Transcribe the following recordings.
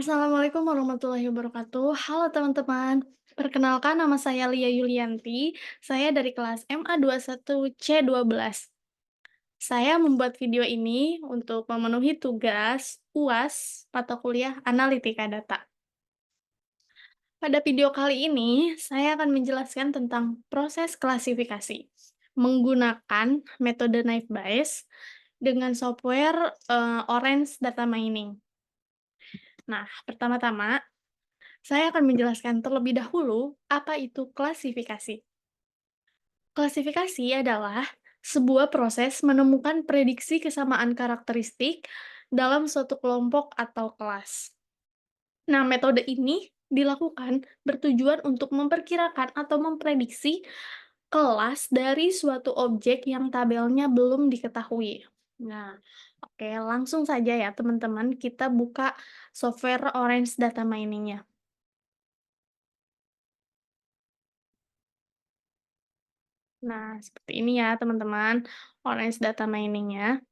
Assalamualaikum warahmatullahi wabarakatuh. Halo teman-teman, perkenalkan nama saya Lia Yulianti. Saya dari kelas MA21C12. Saya membuat video ini untuk memenuhi tugas UAS mata kuliah Analitika Data. Pada video kali ini, saya akan menjelaskan tentang proses klasifikasi menggunakan metode Naive Bayes dengan software Orange Data Mining. Nah, pertama-tama saya akan menjelaskan terlebih dahulu apa itu klasifikasi. Klasifikasi adalah sebuah proses menemukan prediksi kesamaan karakteristik dalam suatu kelompok atau kelas. Nah, metode ini dilakukan bertujuan untuk memperkirakan atau memprediksi kelas dari suatu objek yang tabelnya belum diketahui. Nah, oke, langsung saja ya teman-teman, kita buka software Orange Data Mining-nya. Nah, seperti ini ya teman-teman, Orange Data Mining-nya.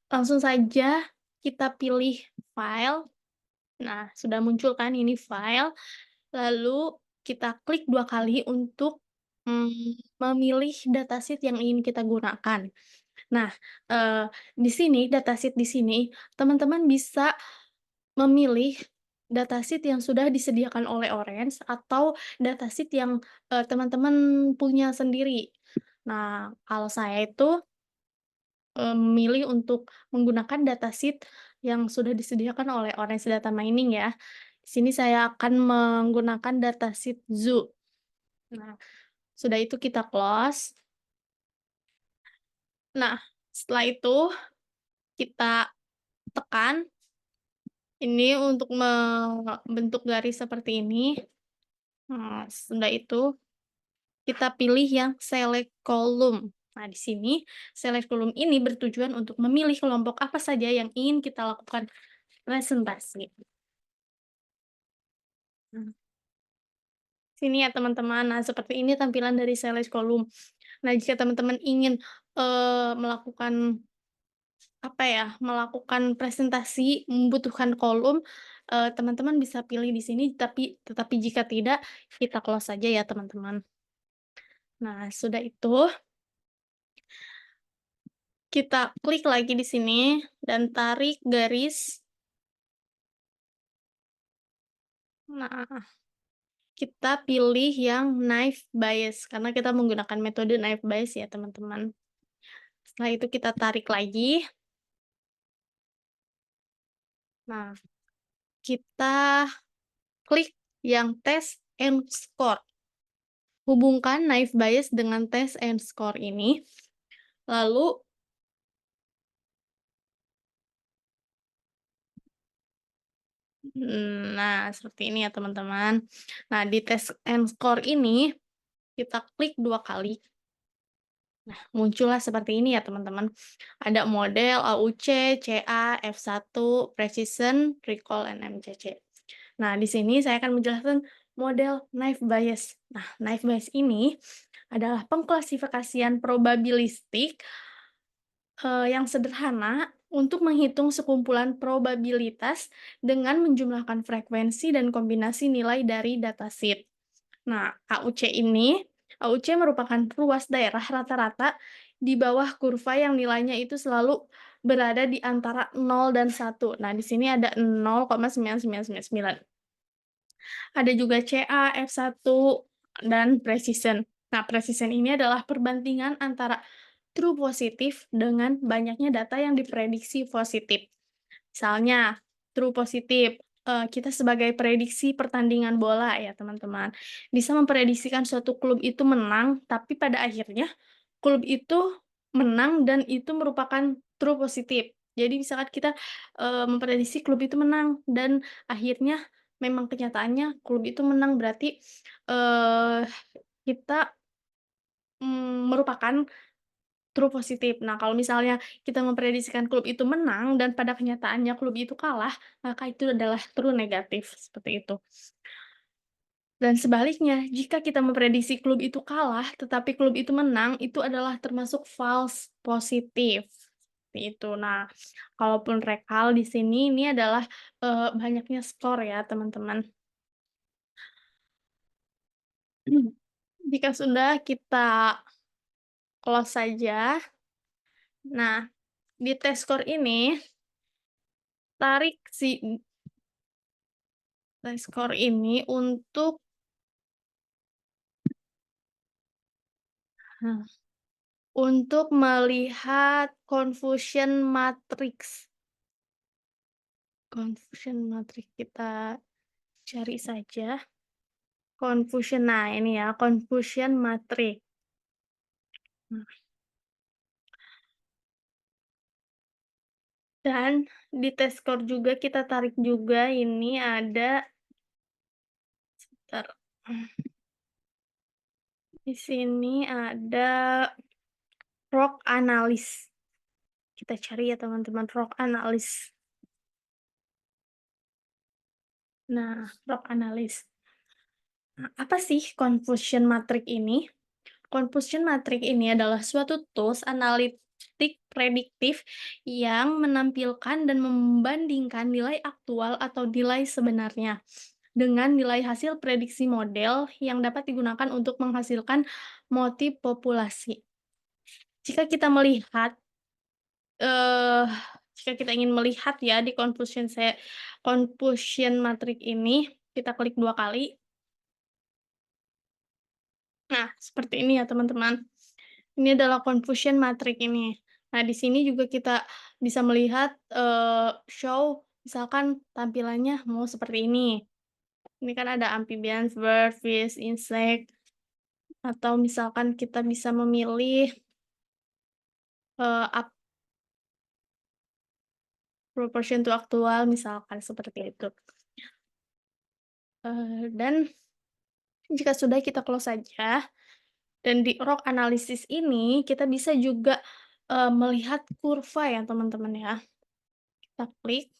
Langsung saja kita pilih file. Nah, sudah muncul kan ini file. Lalu kita klik 2 kali untuk, memilih datasheet yang ingin kita gunakan. Nah, di sini, datasheet di sini, teman-teman bisa memilih datasheet yang sudah disediakan oleh Orange atau datasheet yang, teman-teman punya sendiri. Nah, kalau saya itu, memilih untuk menggunakan datasheet yang sudah disediakan oleh Orange Data Mining ya. Di sini saya akan menggunakan datasheet Zoo. Nah, sudah itu kita close. Nah, setelah itu kita tekan ini untuk membentuk garis seperti ini. Nah, sudah itu kita pilih yang select column. Nah, di sini select column ini bertujuan untuk memilih kelompok apa saja yang ingin kita lakukan presentasi. Nah, sini ya teman-teman. Nah, seperti ini tampilan dari select column. Nah, jika teman-teman ingin melakukan apa ya, melakukan presentasi membutuhkan kolom, teman-teman bisa pilih di sini, tetapi jika tidak, kita close saja ya teman-teman. Nah, sudah itu, kita klik lagi di sini dan tarik garis. Nah, kita pilih yang Naive Bayes, karena kita menggunakan metode Naive Bayes ya teman-teman. Setelah itu kita tarik lagi. Nah, kita klik yang Test and Score. Hubungkan Naive Bayes dengan Test and Score ini, lalu nah seperti ini ya teman-teman. Nah di Test and Score ini, kita klik 2 kali. Nah muncullah seperti ini ya teman-teman. Ada model AUC, CA, F1, Precision, Recall, and MCC. Nah di sini saya akan menjelaskan model Naive Bayes. Nah Naive Bayes ini adalah pengklasifikasian probabilistik yang sederhana untuk menghitung sekumpulan probabilitas dengan menjumlahkan frekuensi dan kombinasi nilai dari dataset. Nah, AUC merupakan ruas daerah rata-rata di bawah kurva yang nilainya itu selalu berada di antara 0 dan 1. Nah, di sini ada 0,9999. Ada juga CA, F1, dan Precision. Nah, Precision ini adalah perbandingan antara true positif dengan banyaknya data yang diprediksi positif. Misalnya, true positif, kita sebagai prediksi pertandingan bola ya teman-teman, bisa memprediksikan suatu klub itu menang, tapi pada akhirnya klub itu menang dan itu merupakan true positif. Jadi misalkan kita, memprediksi klub itu menang dan akhirnya memang kenyataannya klub itu menang, berarti, eee, kita, merupakan true positif. Nah, kalau misalnya kita memprediksikan klub itu menang dan pada kenyataannya klub itu kalah, maka itu adalah true negatif, seperti itu. Dan sebaliknya, jika kita memprediksi klub itu kalah, tetapi klub itu menang, itu adalah termasuk false positif. seperti itu. Nah, kalaupun rekal di sini ini adalah, banyaknya skor ya, teman-teman. Jika sudah, kita close saja. Nah, di tes skor ini, tarik si tes skor ini nah, untuk melihat confusion matrix. Confusion matrix kita cari saja. Confusion, nah ini ya, confusion matrix. Nah, dan di tes skor juga kita tarik juga ini ada bentar, di sini ada ROC analis. Kita cari ya teman-teman, ROC analis. Nah, ROC analis. Nah, apa sih confusion matrix ini? Confusion matrix ini adalah suatu tools analitik prediktif yang menampilkan dan membandingkan nilai aktual atau nilai sebenarnya dengan nilai hasil prediksi model yang dapat digunakan untuk menghasilkan motif populasi. Jika kita melihat, eh, jika kita ingin melihat ya di confusion matrix ini, kita klik 2 kali. Nah, seperti ini ya teman-teman. Ini adalah confusion matrix ini. Nah, di sini juga kita bisa melihat, show misalkan tampilannya mau seperti ini. Ini kan ada amphibians, bird, fish, insect, atau misalkan kita bisa memilih, up proportion to aktual, misalkan seperti itu. Dan jika sudah, kita close saja. Dan di ROC analysis ini kita bisa juga, melihat kurva ya teman-teman ya. Kita klik.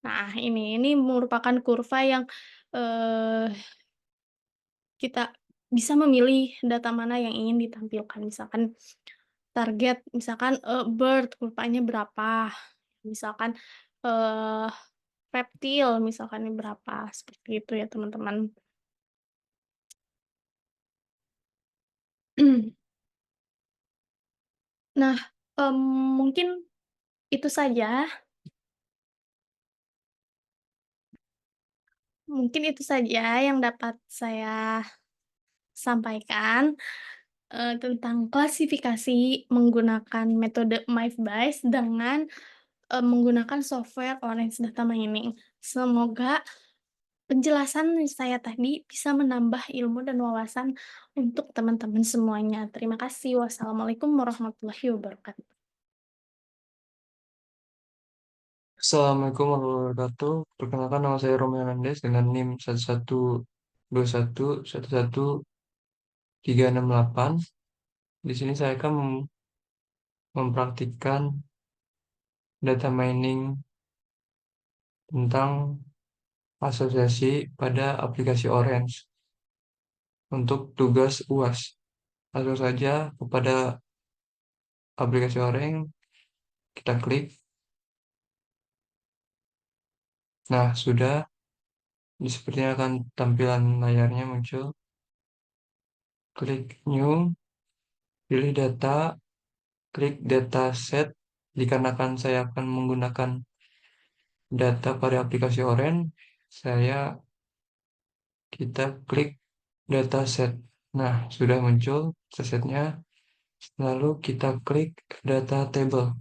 Nah, ini merupakan kurva yang, eee, kita bisa memilih data mana yang ingin ditampilkan. Misalkan target, misalkan, bird kurvanya berapa, misalkan, eee, reptil misalkan ini berapa, seperti itu ya teman-teman. Nah, mungkin itu saja yang dapat saya sampaikan, tentang klasifikasi menggunakan metode MyFBICE dengan, menggunakan software Orange Data Mining. Semoga penjelasan saya tadi bisa menambah ilmu dan wawasan untuk teman-teman semuanya. Terima kasih. Wassalamualaikum warahmatullahi wabarakatuh. Assalamualaikum warahmatullahi wabarakatuh. Perkenalkan, nama saya Romy Hernandez dengan NIM 1121111368. Di sini saya akan mempraktikkan data mining tentang asosiasi pada aplikasi Orange untuk tugas UAS. Langsung saja kepada aplikasi Orange, kita klik. Nah, sudah. Sepertinya akan tampilan layarnya muncul. Klik New, pilih data, klik dataset. Dikarenakan saya akan menggunakan data pada aplikasi Orange, kita klik dataset. Nah, sudah muncul datasetnya. Lalu kita klik data table.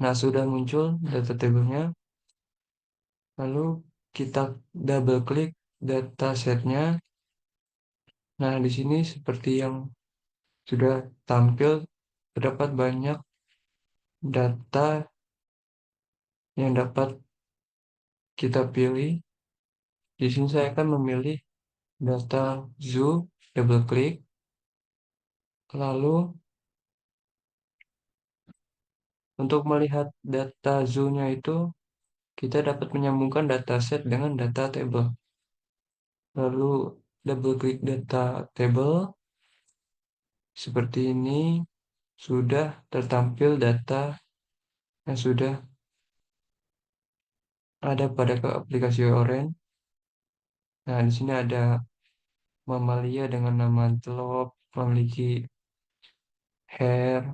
Nah, sudah muncul data tablenya. Lalu kita double klik datasetnya. Nah, di sini seperti yang sudah tampil, terdapat banyak data yang dapat kita pilih. Di sini saya akan memilih data zoo, double klik. Lalu untuk melihat data zoo-nya itu, kita dapat menyambungkan dataset dengan data table. Lalu double klik data table. Seperti ini sudah tertampil data yang sudah ada pada aplikasi Orange. Nah, di sini ada mamalia dengan nama antelope, memiliki hair,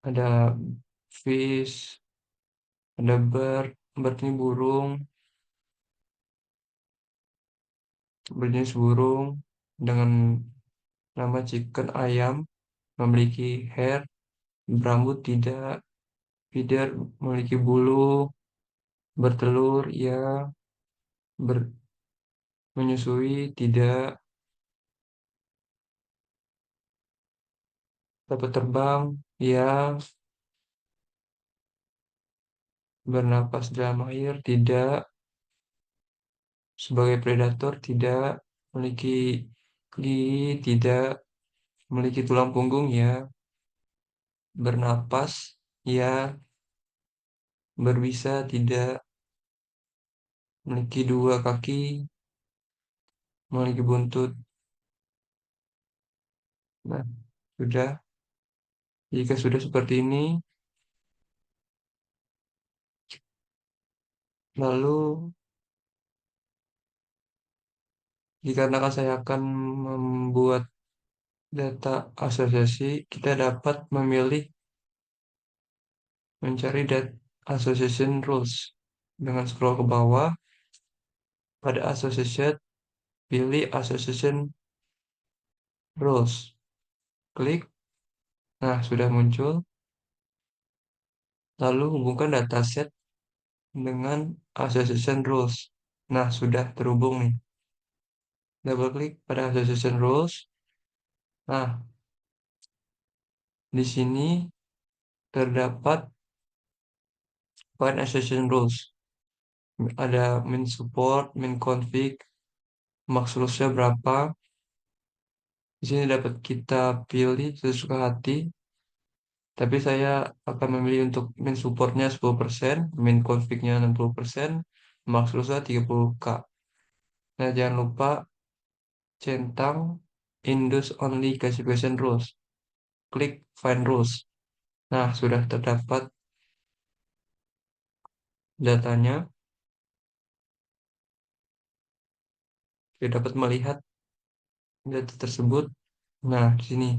ada fish, ada bird, bird ini burung, berjenis burung dengan nama chicken, ayam, memiliki hair, berambut tidak, feeder memiliki bulu, bertelur ya, menyusui tidak, dapat terbang ya, bernapas dalam air tidak, sebagai predator tidak, memiliki gigi tidak, memiliki tulang punggung ya, bernapas ya, berbisa tidak, memiliki dua kaki, memiliki buntut. Nah, sudah. Jika sudah seperti ini, lalu dikarenakan saya akan membuat data asosiasi, kita dapat memilih mencari data association rules. Dengan scroll ke bawah, pada association, pilih association rules. Klik, nah sudah muncul. Lalu hubungkan dataset dengan association rules. Nah, sudah terhubung nih. Double klik pada association rules. Nah, di sini terdapat find association rules. Ada min support, min config, max rules-nya berapa. Di sini dapat kita pilih sesuka hati. Tapi saya akan memilih untuk min supportnya 10%, min config-nya 60%, max rules-nya 30K. Nah, jangan lupa centang Indus Only Classification Rules. Klik Find Rules. Nah, sudah terdapat datanya. Kita dapat melihat data tersebut. Nah, di sini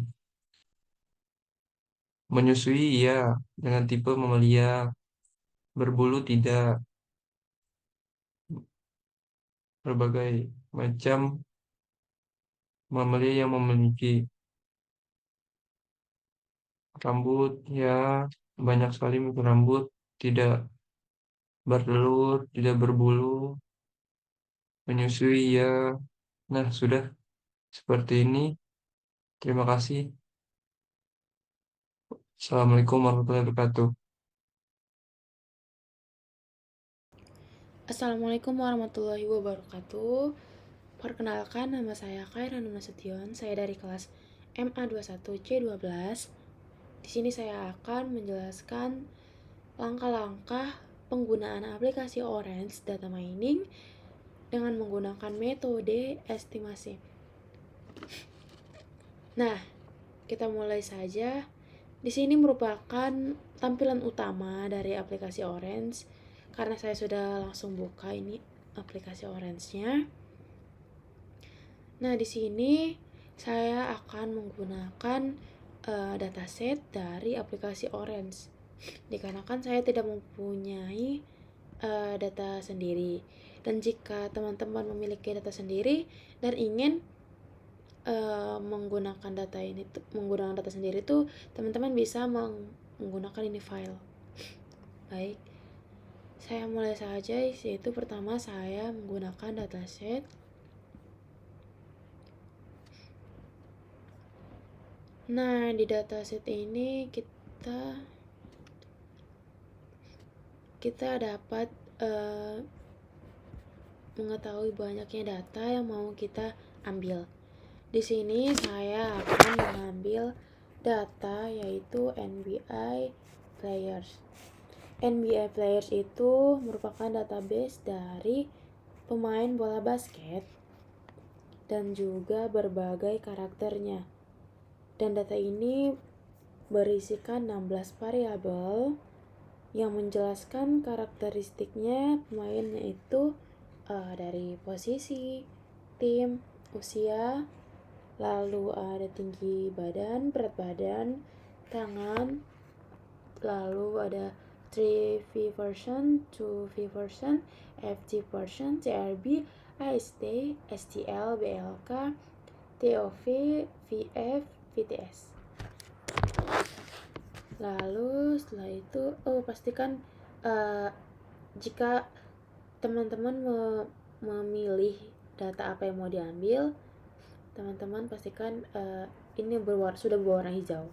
menyusui ya, dengan tipe mamalia, berbulu tidak, berbagai macam mamalia yang memiliki rambut ya, banyak sekali rambut, tidak bertelur, tidak berbulu, menyusui ya. Nah, sudah seperti ini. Terima kasih. Assalamualaikum warahmatullahi wabarakatuh. Assalamualaikum warahmatullahi wabarakatuh. Perkenalkan, nama saya Khaira Nasution. Saya dari kelas MA21C12. Di sini saya akan menjelaskan langkah-langkah penggunaan aplikasi Orange Data Mining dengan menggunakan metode estimasi. Nah, kita mulai saja. Di sini merupakan tampilan utama dari aplikasi Orange. Karena saya sudah langsung buka ini aplikasi Orange-nya. Nah, di sini saya akan menggunakan dataset dari aplikasi Orange. Dikarenakan saya tidak mempunyai data sendiri. Dan jika teman-teman memiliki data sendiri dan ingin menggunakan data sendiri tuh, teman-teman bisa menggunakan ini file. Baik. Saya mulai saja, yaitu pertama saya menggunakan dataset. Nah, di dataset ini kita dapat mengetahui banyaknya data yang mau kita ambil. Di sini saya akan mengambil data yaitu NBA Players. NBA Players itu merupakan database dari pemain bola basket dan juga berbagai karakternya. Dan data ini berisikan 16 variabel yang menjelaskan karakteristiknya pemain, yaitu dari posisi, tim, usia, lalu ada tinggi badan, berat badan, tangan, lalu ada 3V version, 2V version, FG version, CRB, AST, STL, BLK, TOV, VF, VTS. Lalu setelah itu pastikan jika teman-teman memilih data apa yang mau diambil, teman-teman pastikan ini sudah berwarna hijau.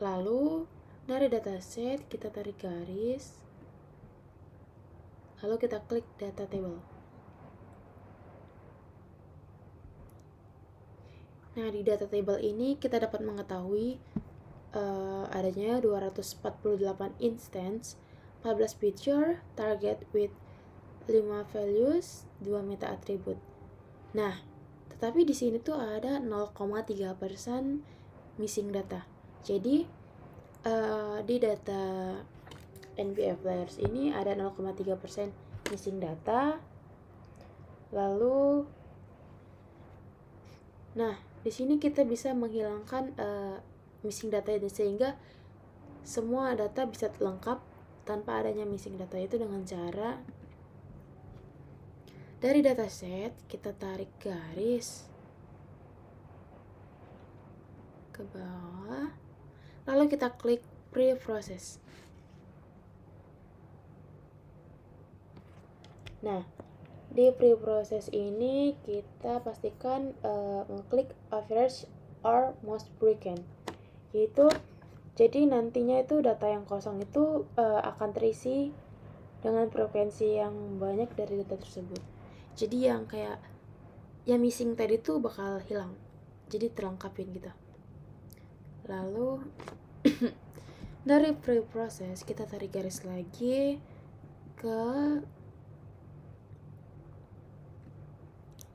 Lalu dari dataset kita tarik garis, lalu kita klik data table. Nah, di data table ini kita dapat mengetahui adanya 248 instance, 14 feature, target with 5 values, 2 meta attribute. Nah, tetapi di sini tuh ada 0,3% missing data. Jadi di data NBA players ini ada 0,3% missing data. Lalu di sini kita bisa menghilangkan missing data itu, sehingga semua data bisa lengkap tanpa adanya missing data itu dengan cara dari dataset kita tarik garis ke bawah, lalu kita klik pre-process. Nah, di pre-process ini kita pastikan mengklik average or most frequent, yaitu jadi nantinya itu data yang kosong itu akan terisi dengan frekuensi yang banyak dari data tersebut. Jadi yang kayak yang missing tadi tuh bakal hilang, jadi terlengkapin gitu. Lalu dari pre-process kita tarik garis lagi ke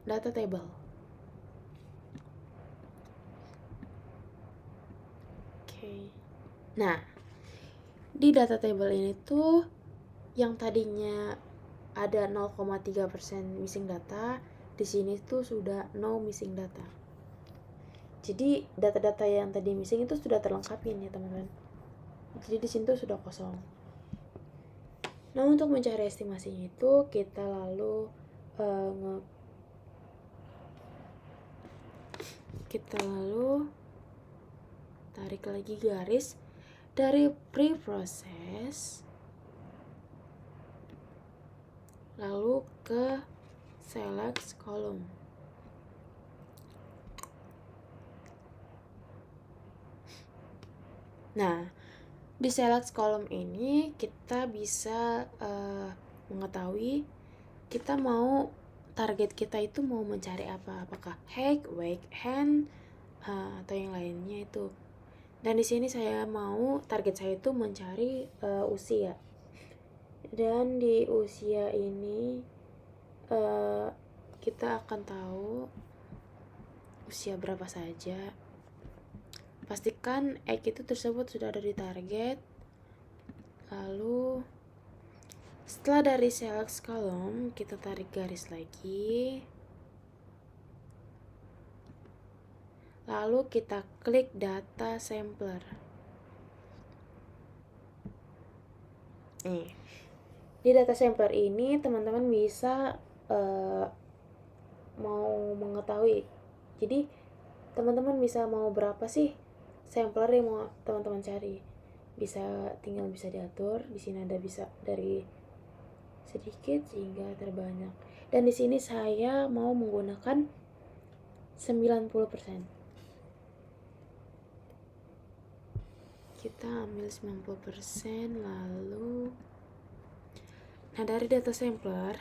data table. Oke. Nah, di data table ini tuh yang tadinya ada 0,3% missing data, di sini tuh sudah no missing data. Jadi data-data yang tadi missing itu sudah terlengkapin ya teman-teman. Jadi di sini tuh sudah kosong. Nah, untuk mencari estimasinya itu kita lalu tarik lagi garis dari pre-process lalu ke select column. Nah, di select column ini kita bisa mengetahui kita mau target kita itu mau mencari apa, apakah height, weight, hand, atau yang lainnya itu. Dan di sini saya mau target saya itu mencari usia. Dan di usia ini kita akan tahu usia berapa saja. Pastikan age itu tersebut sudah ada di target. Lalu setelah dari select column kita tarik garis lagi, lalu kita klik data sampler. Nih, di data sampler ini teman-teman bisa mau mengetahui, jadi teman-teman bisa mau berapa sih sampler yang mau teman-teman cari, tinggal bisa diatur. Di sini ada bisa dari sedikit hingga terbanyak, dan di sini saya mau menggunakan 90%. Kita ambil 90%, lalu dari data sampler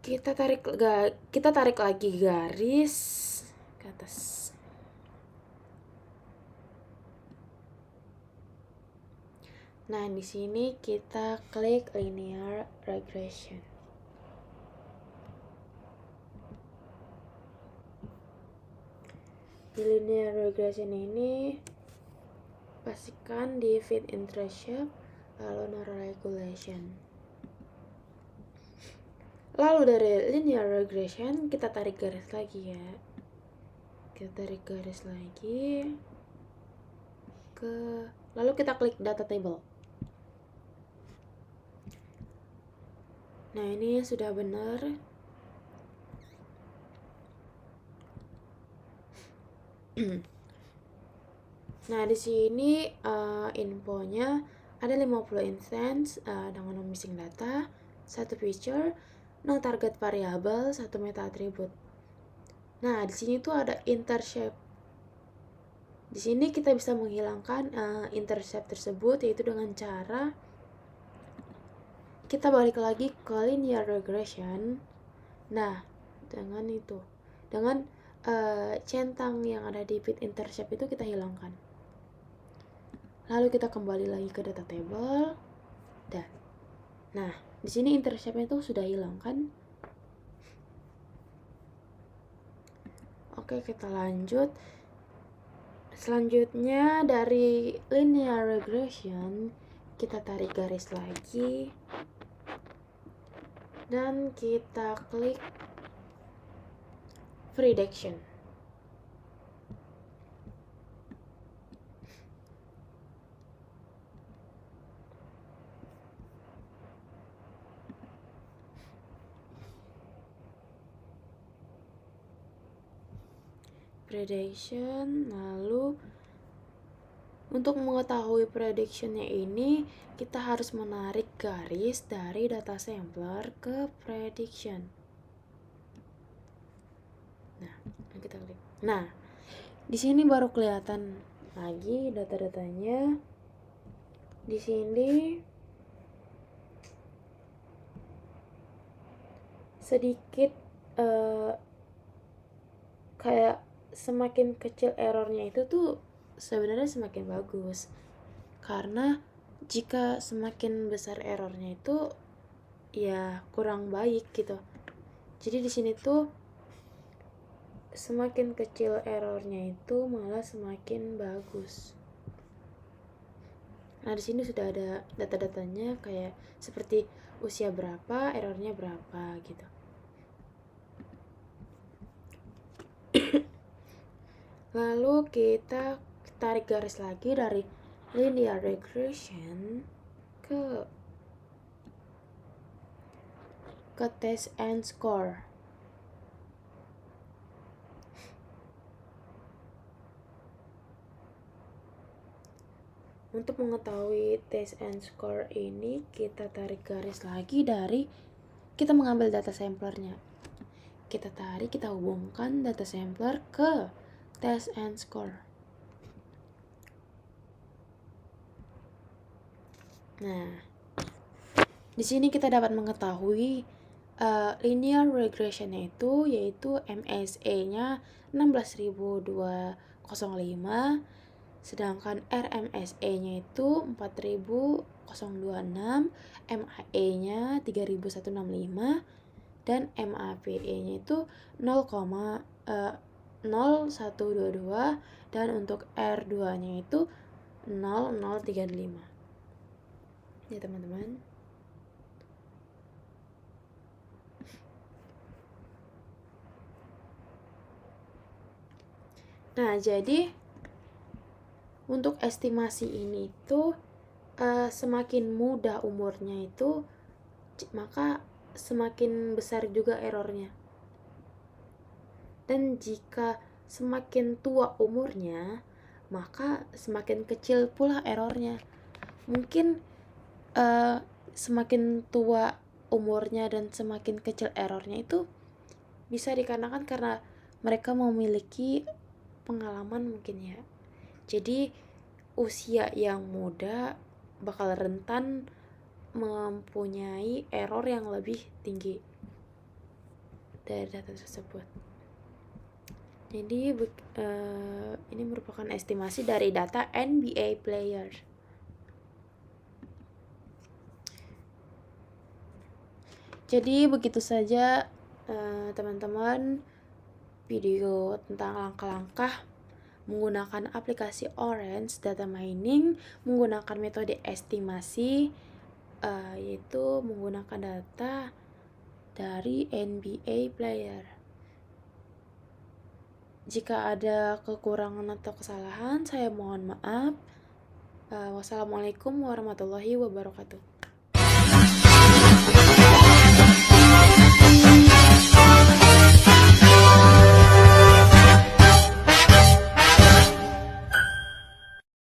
kita tarik lagi garis ke atas. Nah, di sini kita klik linear regression. Di linear regression ini pastikan di fit intercept lalu no regulation. Lalu dari linear regression kita tarik garis lagi ya. Kita tarik garis lagi lalu kita klik data table. Nah, ini sudah benar. Nah, di sini infonya ada 50 instance dengan missing data, 1 feature, 0 target variable, 1 meta attribute. Nah, di sini tuh ada intercept. Di sini kita bisa menghilangkan intercept tersebut yaitu dengan cara kita balik lagi ke linear regression. Nah, dengan centang yang ada di fit intercept itu kita hilangkan. Lalu kita kembali lagi ke data table. Nah, di sini interceptnya itu sudah hilang kan? Oke, kita lanjut. Selanjutnya dari linear regression kita tarik garis lagi dan kita klik prediction. Prediction, lalu untuk mengetahui predictionnya ini kita harus menarik garis dari data sampler ke prediction. Nah, kita klik. Nah, di sini baru kelihatan lagi data-datanya. Di sini sedikit kayak semakin kecil errornya itu tuh sebenarnya semakin bagus, karena jika semakin besar errornya itu ya kurang baik gitu. Jadi di sini tuh semakin kecil errornya itu malah semakin bagus. Nah, di sini sudah ada data-datanya kayak seperti usia berapa, errornya berapa gitu. Lalu kita tarik garis lagi dari linear regression ke test and score. Untuk mengetahui test and score ini kita tarik garis lagi dari kita mengambil data samplernya. Kita tarik, kita hubungkan data sampler ke test and score. Nah, di sini kita dapat mengetahui linear regression-nya itu yaitu MSE-nya 16.205, sedangkan RMSE-nya itu 4.026, MAE-nya 3.165, dan MAPE-nya itu 0,0122, dan untuk R2-nya itu 0,035. Ya teman-teman. Nah, jadi untuk estimasi ini tuh semakin muda umurnya itu maka semakin besar juga errornya. Dan jika semakin tua umurnya maka semakin kecil pula errornya. Mungkin semakin tua umurnya dan semakin kecil errornya itu bisa dikarenakan karena mereka memiliki pengalaman mungkin ya. Jadi usia yang muda bakal rentan mempunyai error yang lebih tinggi dari data tersebut. Jadi ini merupakan estimasi dari data NBA player. Jadi begitu saja teman-teman video tentang langkah-langkah menggunakan aplikasi Orange Data Mining menggunakan metode estimasi, yaitu menggunakan data dari NBA player. Jika ada kekurangan atau kesalahan, saya mohon maaf. Wassalamualaikum warahmatullahi wabarakatuh.